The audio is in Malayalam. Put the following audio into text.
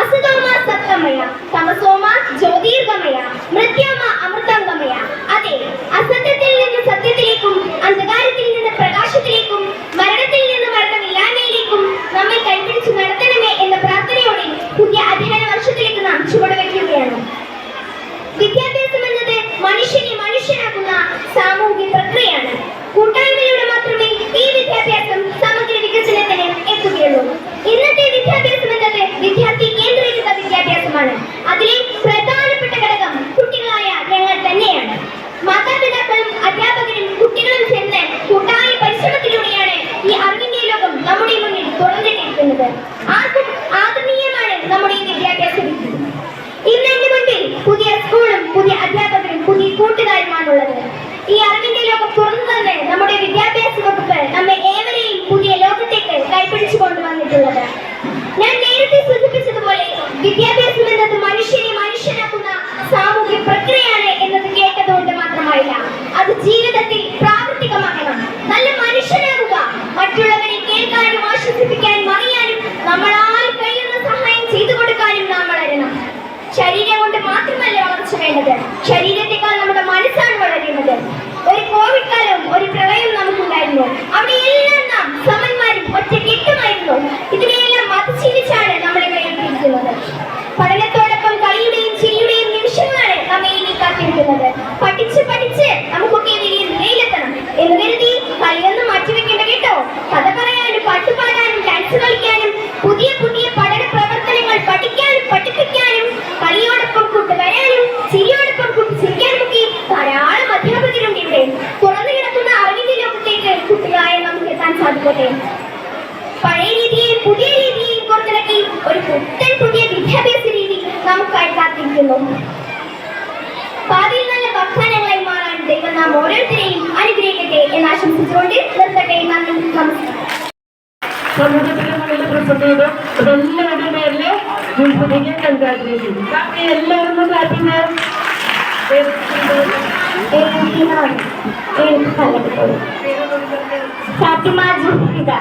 അസതോമ സത്തമയ തമസോമ ജ്യോതിർഗമയ മൃത്യോമ അമൃതംഗമയ. അതെ, അസത്യത്തിൽ നിന്ന് സത്യത്തിലേക്കും അന്ധകാരത്തിൽ നിന്ന് പ്രകാശത്തിലേക്കും മരണത്തിൽ നിന്ന് മരണമില്ലായ്മയിലേക്കും നമ്മെ കൈപിടിച്ച് നടത്തണമേ എന്ന പ്രാർത്ഥനയോടെ പുതിയ അധ്യയന വർഷത്തിലേക്ക് നാം ചുവടുവെക്കുകയാണ്. വിദ്യാഭ്യാസം എന്നത് മനുഷ്യനെ മനുഷ്യനാക്കുന്ന സാമൂഹിക പ്രക്രിയയാണ്. കൂട്ടായ്മയിലൂടെ മാത്രമേ ഈ വിദ്യാഭ്യാസം സമഗ്ര വികസനത്തിന് എത്തുകയുള്ളൂ. ഇന്നത്തെ വിദ്യാഭ്യാസം എന്നത് വിദ്യാർത്ഥി കേന്ദ്രീകൃത വിദ്യാഭ്യാസമാണ്. അതിലെ പ്രധാനപ്പെട്ട ഘടകം കുട്ടികളായ ഞങ്ങൾ തന്നെയാണ്. മാതാപിതാക്കളും അധ്യാപകരും കുട്ടികളും ചേർന്ന് കൂട്ടായ പരിശ്രമത്തിലൂടെയാണ് ഈ അറിവിന്റെ ലോകം നമ്മുടെ മുന്നിൽ തുറന്നിട്ടിരിക്കുന്നത്. ആർക്കും ആദരണീയമാണ് നമ്മുടെ ഈ വിദ്യാഭ്യാസ രീതി. ഇന്ന് എന്റെ മുൻപിൽ പുതിയ സ്കൂളും പുതിയ അധ്യാപകരും പുതിയ കൂട്ടുകാരുമാണുള്ളത്. ഈ അറിവിന്റെ ലോകം തുറന്നു തന്നെ നമ്മുടെ വിദ്യാഭ്യാസ വകുപ്പ് നമ്മെ ഏവരെയും പുതിയ ലോകത്തേക്ക് കൈപിടിച്ചു കൊണ്ടുവന്നിട്ടുള്ളത്. ഞാൻ നേരത്തെ സൂചിപ്പിച്ചതുപോലെ വിദ്യാഭ്യാസം എന്നത് മനുഷ്യനെ മനുഷ്യനാക്കുന്ന സാമൂഹ്യ പ്രക്രിയയാണ് എന്നത് കേട്ടതുകൊണ്ട് മാത്രമായില്ല, അത് ജീവിതത്തിൽ പ്രാവർത്തികമാക്കണം. നല്ല മനുഷ്യനാകുക, മറ്റുള്ളവരെ കേൾക്കാനും ആശ്വസിപ്പിക്കാനും അറിയാനും നമ്മളാൽ കഴിയുന്ന സഹായം ചെയ്തു കൊടുക്കാനും നാം വളരണം. ശരീരം കൊണ്ട് മാത്രമല്ല വളർച്ച വേണ്ടത്, ശരീരത്തെക്കാൾ നമ്മുടെ മനസ്സാണ് വളരുന്നത്. ഒരു കോവിഡ് കാലവും ഒരു പ്രളയവും നമുക്കുണ്ടായിരുന്നു. അവിടെയെല്ലാം നാം സമന്മാരും ഒറ്റക്കെട്ടുമായിരുന്നു. ഇതിനെയെല്ലാം അതിശീലിച്ചാണ് നമ്മളെ കൈവരിക്കുന്നത്. പഠനത്തോടൊപ്പം കളിയുടെയും ചിരിയുടെയും നിമിഷങ്ങളാണ് നമ്മെ ഇനി കാത്തിരിക്കുന്നത്. പഠിച്ച് പഠിച്ച് നമുക്കൊക്കെ വലിയ നിലയിലെത്തണം എന്ന് കരുതി കളിയൊന്നും മാറ്റിവെക്കേണ്ട കേട്ടോ. കഥ പറയാനും പാട്ടുപാടാനും ഡാൻസ് കളിക്കാനും പുതിയ പുതിയ പഠന പ്രവർത്തനങ്ങൾ പഠിക്കാനും പഠിപ്പിക്കാനും കളിയോടൊപ്പം കൂട്ടുവരാനും ചിരിയോടൊപ്പം കൂട്ടിച്ചിരിക്കാനും ഒക്കെ ധാരാളം അധ്യാപകരുണ്ട് ഇവിടെ. തുറന്നു കിടക്കുന്ന അറിവിന്റെ ലോകത്തേക്ക് കുട്ടികളായ നമുക്ക് എത്താൻ സാധിക്കട്ടെ. പഴയ രീതിയെയും പുതിയ രീതിയെയും പുറത്തിറക്കി ഒരു പുതിയ വിദ്യാഭ്യാസ രീതി നമുക്കായി കാത്തിരിക്കുന്നു. ഭാവിയിൽ നല്ല വാഗ്ദാനങ്ങളായി മാറാൻ ദൈവം നാം ഓരോരുത്തരെയും അനുഗ്രഹിക്കട്ടെ എന്ന് ആശംസിച്ചുകൊണ്ട് നിർത്തട്ടെ. നന്ദി, നമസ്കാരം. എല്ലാവരുടെ പേരില് കൺഗ്രാറ്റുലേഷൻ. എല്ലാവരും ഫാത്തിമ ജുഹൈദ.